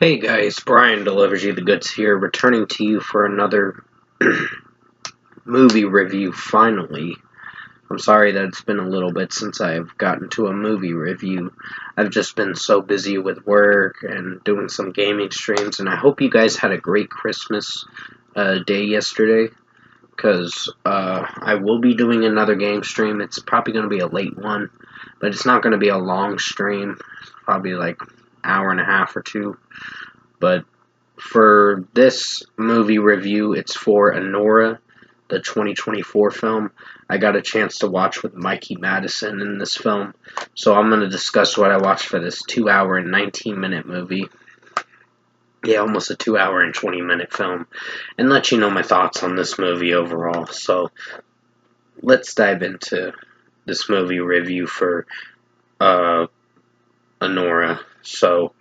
Hey guys, Brian delivers you the goods here, returning to you for another movie review finally. I'm sorry that it's been a little bit since I've gotten to a movie review. I've just been so busy with work and doing some gaming streams, and I hope you guys had a great Christmas day yesterday, because I will be doing another game stream. It's probably going to be a late one, but it's not going to be a long stream, probably like hour and a half or two. But for this movie review, it's for Anora, the 2024 film. I got a chance to watch with Mikey Madison in this film, so I'm going to discuss what I watched for this 2 hour and 19-minute movie. Yeah, almost a 2 hour and 20-minute film, and let you know my thoughts on this movie overall. So let's dive into this movie review for uh, Anora. So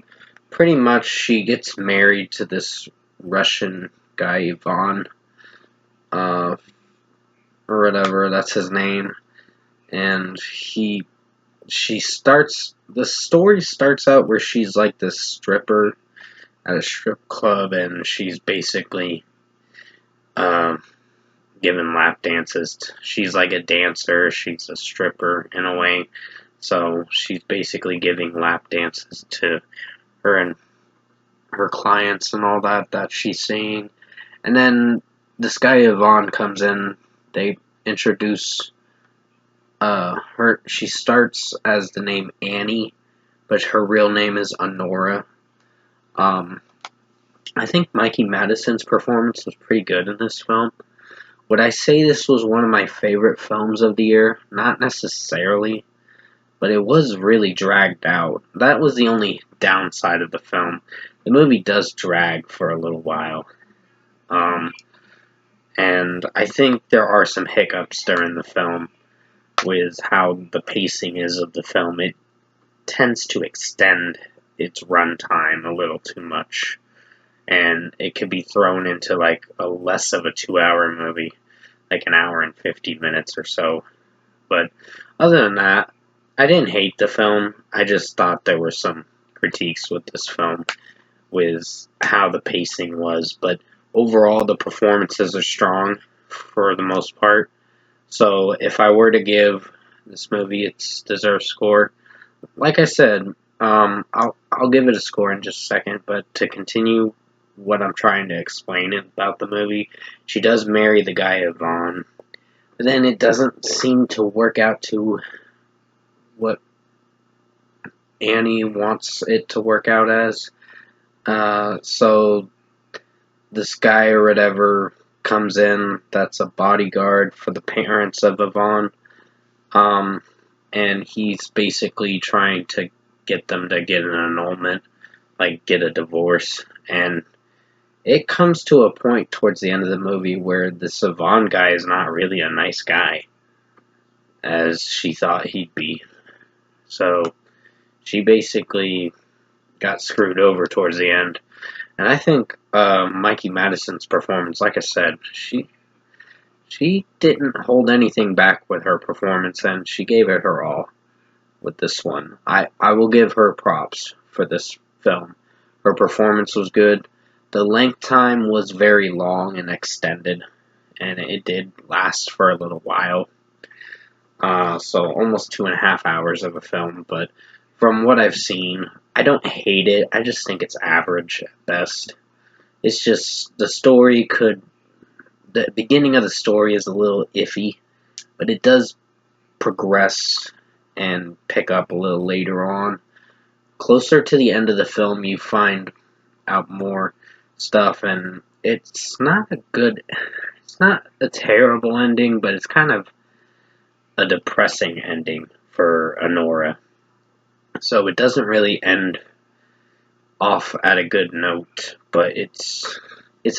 pretty much she gets married to this Russian guy, Ivan, uh, or whatever, that's his name. And the story starts out where she's like this stripper at a strip club, and she's basically, uh, giving lap dances. She's like a dancer, she's a stripper in a way. So she's basically giving lap dances to her and her clients and all that she's seeing. And then this guy Yvonne comes in. They introduce her. She starts as the name Annie, but her real name is Anora. Um, I think Mikey Madison's performance was pretty good in this film. Would I say this was one of my favorite films of the year? Not necessarily, but it was really dragged out. That was the only downside of the film. The movie does drag for a little while. Um, and I think there are some hiccups during the film with how the pacing is of the film. It tends to extend its runtime a little too much, and it could be thrown into like a less of a 2 hour movie, like an hour and 50 minutes or so. But other than that, I didn't hate the film. I just thought there were some critiques with this film, with how the pacing was. But overall, the performances are strong for the most part. So if I were to give this movie its deserved score, like I said, I'll give it a score in just a second. But to continue what I'm trying to explain about the movie, she does marry the guy Yvonne, but then it doesn't seem to work out to what Annie wants it to work out as. So this guy or whatever comes in that's a bodyguard for the parents of Yvonne. Um, and he's basically trying to get them to get an annulment, like get a divorce. And it comes to a point towards the end of the movie where the Yvonne guy is not really a nice guy, as she thought he'd be. So she basically got screwed over towards the end. And I think Mikey Madison's performance, like I said, she didn't hold anything back with her performance, and she gave it her all with this one. I will give her props for this film. Her performance was good. The length time was very long and extended, and it did last for a little while. So almost 2.5 hours of a film, but from what I've seen, I don't hate it. I just think it's average at best. It's just the beginning of the story is a little iffy, but it does progress and pick up a little later on. Closer to the end of the film, you find out more stuff, and it's not a terrible ending, but it's kind of a depressing ending for Anora. So it doesn't really end off at a good note, but it's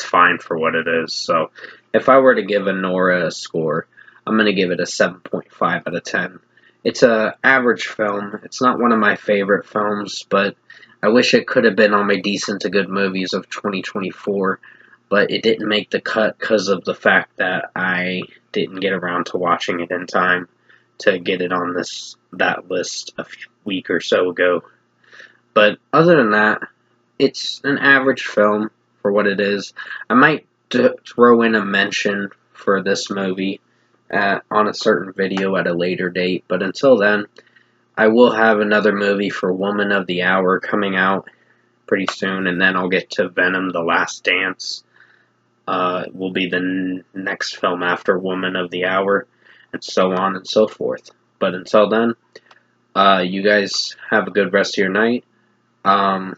fine for what it is. So if I were to give Anora a score, I'm going to give it a 7.5 out of 10. It's a average film. It's not one of my favorite films, but I wish it could have been on my decent to good movies of 2024, but it didn't make the cut because of the fact that I didn't get around to watching it in time to get it on that list a week or so ago. But other than that, it's an average film for what it is. I might throw in a mention for this movie on a certain video at a later date, but until then, I will have another movie for Woman of the Hour coming out pretty soon, and then I'll get to Venom: The Last Dance. Will be the next film after Woman of the Hour, and so on and so forth. But until then, you guys have a good rest of your night. Um,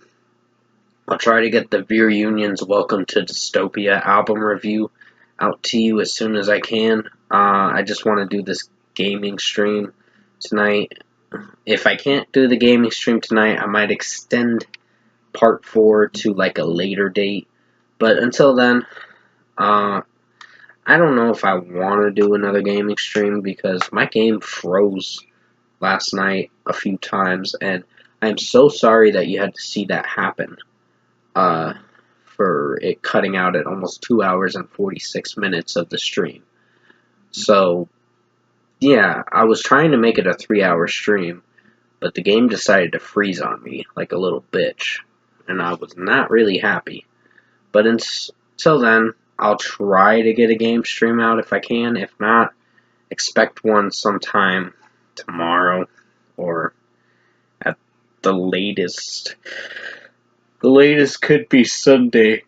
I'll try to get the Veer Union's Welcome to Dystopia album review out to you as soon as I can. I just want to do this gaming stream tonight. If I can't do the gaming stream tonight, I might extend part 4 to like a later date. But until then, I don't know if I want to do another gaming stream because my game froze last night a few times, and I'm so sorry that you had to see that happen. For it cutting out at almost 2 hours and 46 minutes of the stream. So, yeah, I was trying to make it a 3-hour stream, but the game decided to freeze on me like a little bitch, and I was not really happy. But until then, I'll try to get a game stream out if I can. If not, expect one sometime tomorrow or at the latest. The latest could be Sunday,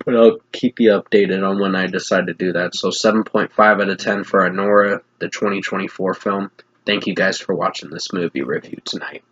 but I'll keep you updated on when I decide to do that. So 7.5 out of 10 for Anora, the 2024 film. Thank you guys for watching this movie review tonight.